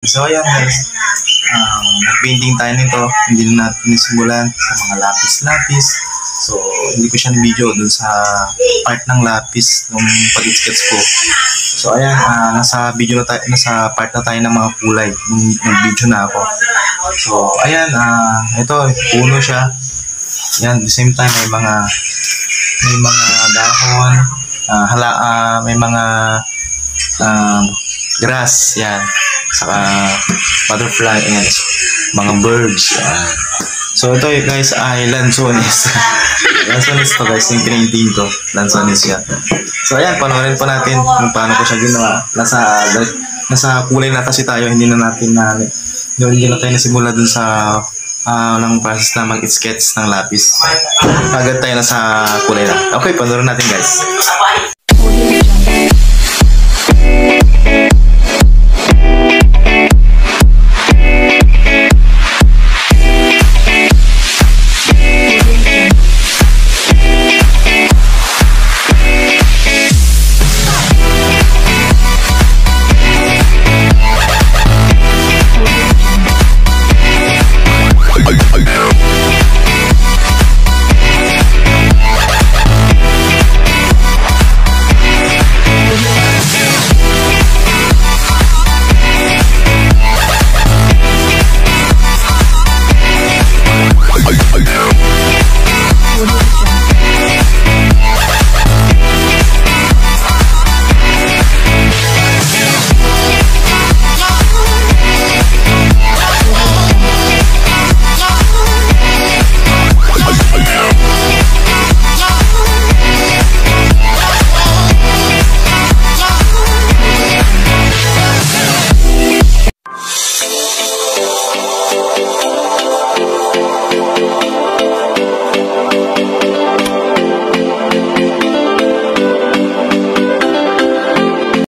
So ayan guys, nag-painting tayo nito. Hindi na natin nisimulan sa mga lapis-lapis. So hindi ko siya na-video dun sa part ng lapis nung pag-sketch ko. So ayan, nasa video na tayo, nasa part na tayo ng mga kulay nung nag-video na ako. So ayan, ito puno siya. Ayan, at the same time may mga dahon, may mga grass, yan, saka butterfly, yan, mga birds, yan. So ito guys ay lansones. Lansones to guys, yung painting ko, lansones yan. So ayan, panoorin po natin kung paano ko siya ginawa. Nasa kulay na kasi tayo, hindi na tayo nasimula dun sa ng process na mag-sketch ng lapis. Agad tayo na sa kulay na. Okay, panoorin natin guys.